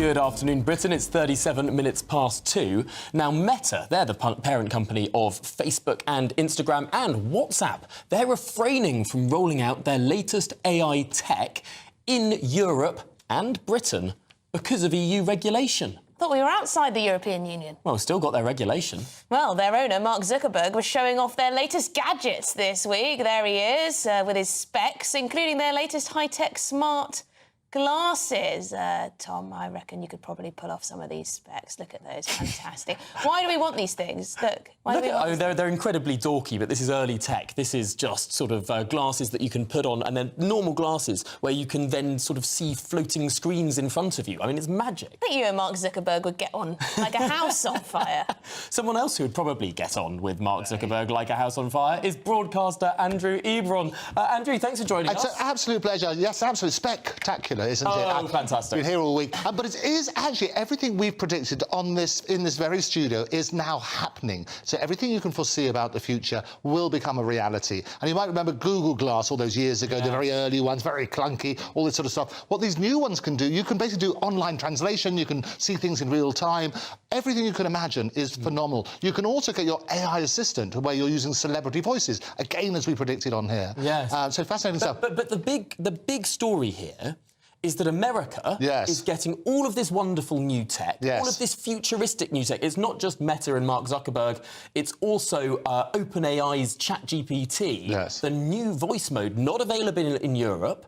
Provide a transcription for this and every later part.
Good afternoon, Britain. It's 37 minutes past 2. Now, Meta, they're the parent company of Facebook and Instagram and WhatsApp. They're refraining from rolling out their latest AI tech in Europe and Britain because of EU regulation. Thought we were outside the European Union. Well, still got their regulation. Well, their owner, Mark Zuckerberg, was showing off their latest gadgets this week. There he is, with his specs, including their latest high-tech smart glasses. Tom, I reckon you could probably pull off some of these specs. Look at those, fantastic. Why do we want these things? They're incredibly dorky, but this is early tech. This is just sort of glasses that you can put on, and then normal glasses where you can then sort of see floating screens in front of you. I mean, it's magic. I think you and Mark Zuckerberg would get on like a house on fire. Someone else who would probably get on with Mark Zuckerberg like a house on fire is broadcaster Andrew Eborn. Andrew, thanks for joining us. It's an absolute pleasure. Yes, absolutely spectacular, isn't it? Oh, fantastic. Been here all week. But it is actually everything we've predicted in this very studio is now happening. So everything you can foresee about the future will become a reality. And you might remember Google Glass all those years ago, the very early ones, very clunky, all this sort of stuff. What these new ones can do, you can basically do online translation, you can see things in real time. Everything you can imagine is phenomenal. You can also get your AI assistant where you're using celebrity voices, again, as we predicted on here. Yes. So fascinating stuff. But the big story here is that America is getting all of this wonderful new tech, all of this futuristic new tech. It's not just Meta and Mark Zuckerberg, it's also OpenAI's ChatGPT, the new voice mode, not available in Europe.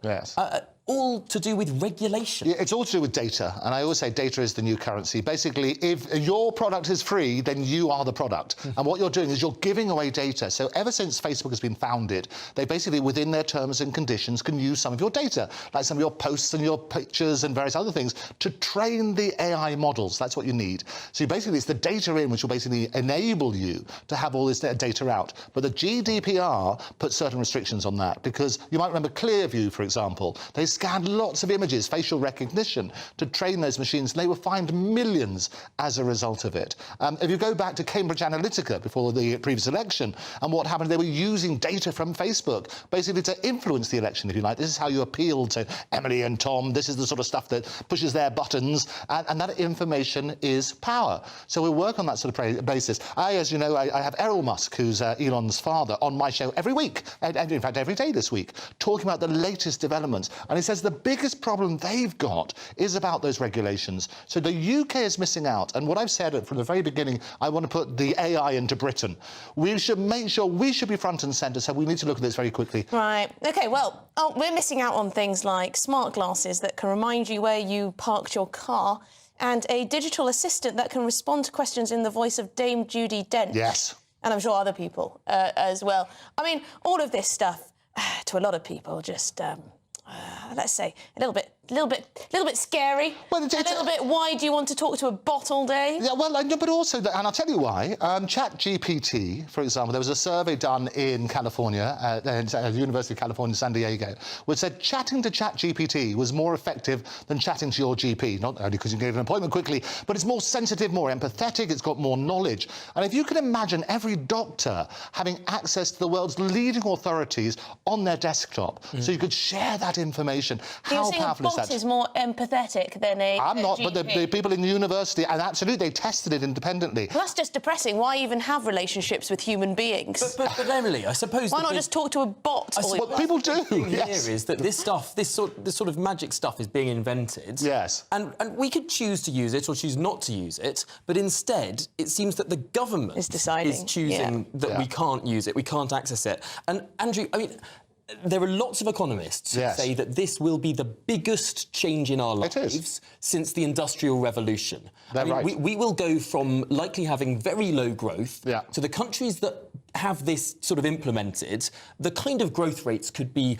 All to do with regulation. Yeah, it's all to do with data, and I always say data is the new currency. Basically, if your product is free, then you are the product. And what you're doing is you're giving away data. So ever since Facebook has been founded, they basically, within their terms and conditions, can use some of your data, like some of your posts and your pictures and various other things, to train the AI models. That's what you need. So basically, it's the data in which will basically enable you to have all this data out. But the GDPR puts certain restrictions on that, because you might remember Clearview, for example. They scanned lots of images, facial recognition, to train those machines, and they were fined millions as a result of it. If you go back to Cambridge Analytica before the previous election, and what happened, they were using data from Facebook, basically to influence the election, if you like. This is how you appeal to Emily and Tom. This is the sort of stuff that pushes their buttons, and that information is power. So we work on that sort of basis. As you know, I have Errol Musk, who's Elon's father, on my show every week, and in fact every day this week, talking about the latest developments. And he says the biggest problem they've got is about those regulations. So the UK is missing out. And what I've said from the very beginning, I want to put the AI into Britain. We should make sure we should be front and centre, so we need to look at this very quickly. Right. OK, well, we're missing out on things like smart glasses that can remind you where you parked your car, and a digital assistant that can respond to questions in the voice of Dame Judi Dench. Yes. And I'm sure other people as well. I mean, all of this stuff, to a lot of people, just... let's say a little bit scary. Well, a little bit. Why do you want to talk to a bot all day? Yeah, well, but also, and I'll tell you why. ChatGPT, for example, there was a survey done in California, at the University of California, San Diego, which said chatting to ChatGPT was more effective than chatting to your GP. Not only because you can get an appointment quickly, but it's more sensitive, more empathetic. It's got more knowledge. And if you can imagine every doctor having access to the world's leading authorities on their desktop, so you could share that information, how powerful is that? Is more empathetic than a I'm not, GP. but the people in the university, and absolutely, they tested it independently. Well, that's just depressing. Why even have relationships with human beings? But Emily, I suppose... Why not just talk to a bot? What people do, here is that this sort of magic stuff is being invented. Yes. And we could choose to use it or choose not to use it, but instead, it seems that the government is deciding, is choosing that we can't use it, we can't access it. And, Andrew, I mean... There are lots of economists who say that this will be the biggest change in our lives since the Industrial Revolution. We will go from likely having very low growth to the countries that have this sort of implemented. The kind of growth rates could be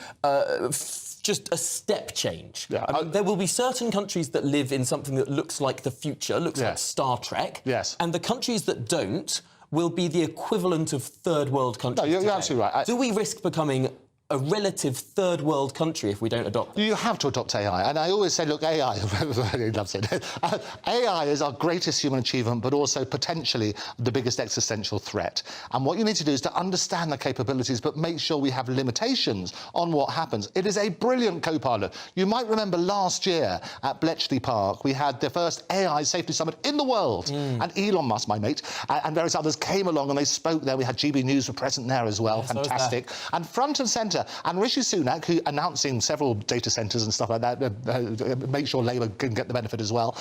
just a step change. I mean, there will be certain countries that live in something that looks like the future, looks like Star Trek, and the countries that don't will be the equivalent of third world countries. No, you're absolutely right. Do we risk becoming a relative third world country if we don't adopt it. You have to adopt AI. And I always say, look, AI, he loves it. AI is our greatest human achievement, but also potentially the biggest existential threat. And what you need to do is to understand the capabilities, but make sure we have limitations on what happens. It is a brilliant co-pilot. You might remember last year at Bletchley Park, we had the first AI safety summit in the world. And Elon Musk, my mate, and various others came along and they spoke there. We had GB News were present there as well. Yes, fantastic. And front and centre. And Rishi Sunak, who announcing several data centres and stuff like that, make sure Labour can get the benefit as well.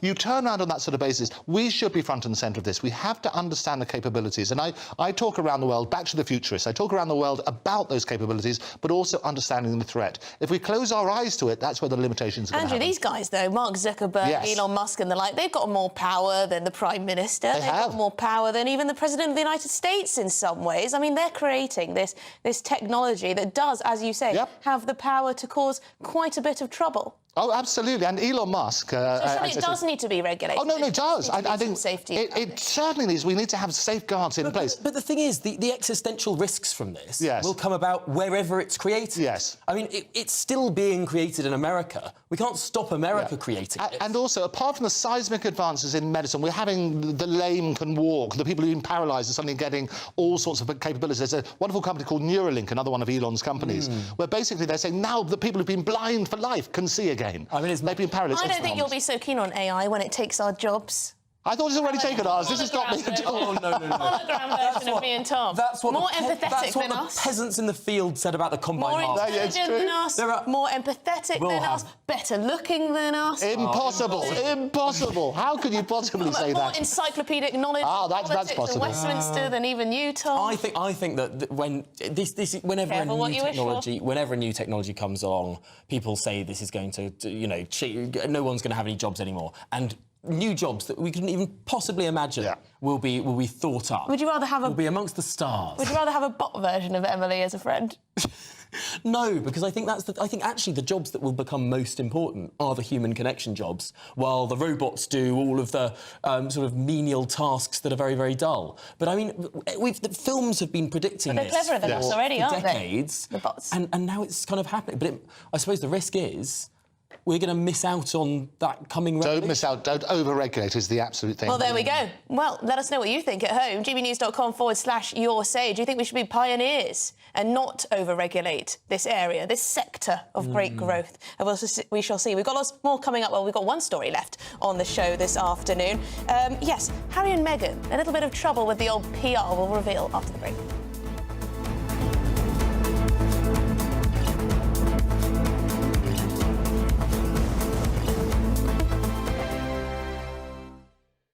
You turn around on that sort of basis. We should be front and centre of this. We have to understand the capabilities. And I talk around the world, back to the Futurists, I talk around the world about those capabilities, but also understanding the threat. If we close our eyes to it, that's where the limitations are going to happen. Andrew, these guys, though, Mark Zuckerberg, yes. Elon Musk and the like, they've got more power than the Prime Minister. They've got more power than even the President of the United States in some ways. I mean, they're creating this technology that does, as you say, have the power to cause quite a bit of trouble. Oh, absolutely. And Elon Musk... so it does need to be regulated. Oh, no, it does. I think safety it certainly needs. We need to have safeguards in place. But the thing is, the existential risks from this yes. will come about wherever it's created. Yes. I mean, it's still being created in America. We can't stop America creating it. And also, apart from the seismic advances in medicine, we're having the lame can walk, the people who've been paralysed are suddenly getting all sorts of capabilities. There's a wonderful company called Neuralink, another one of Elon's companies, where basically they're saying now the people who've been blind for life can see again. I mean, they've been paralysed. I don't think you'll be so keen on AI when it takes our jobs. I thought it's already taken ours. This has not me at all. Oh, no. Hologram version of me and Tom. That's what more empathetic that's what than the us. peasants in the field said about the combine More harvest. intelligent than us. More empathetic than us. Better looking than us. Impossible. Impossible. How could you possibly say more that? More encyclopedic knowledge of politics possible. in Westminster than even you, Tom. I think that when whenever a new technology comes along, people say this is going to no one's going to have any jobs anymore, and new jobs that we couldn't even possibly imagine will be thought up. Would you rather have will be amongst the stars? Would you rather have a bot version of Emily as a friend? No, because I think actually the jobs that will become most important are the human connection jobs, while the robots do all of the sort of menial tasks that are very, very dull. But I mean, the films have been predicting this cleverer than us already, for aren't decades, they? The bots. And now it's kind of happening. But I suppose the risk is we're going to miss out on that coming revolution. Don't miss out. Don't over-regulate is the absolute thing. Well, there we go. Well, let us know what you think at home. gbnews.com/yoursay. Do you think we should be pioneers and not over-regulate this area, this sector of great growth? And we shall see. We've got lots more coming up. Well, we've got one story left on the show this afternoon. Yes, Harry and Meghan, a little bit of trouble with the old PR. We'll reveal after the break.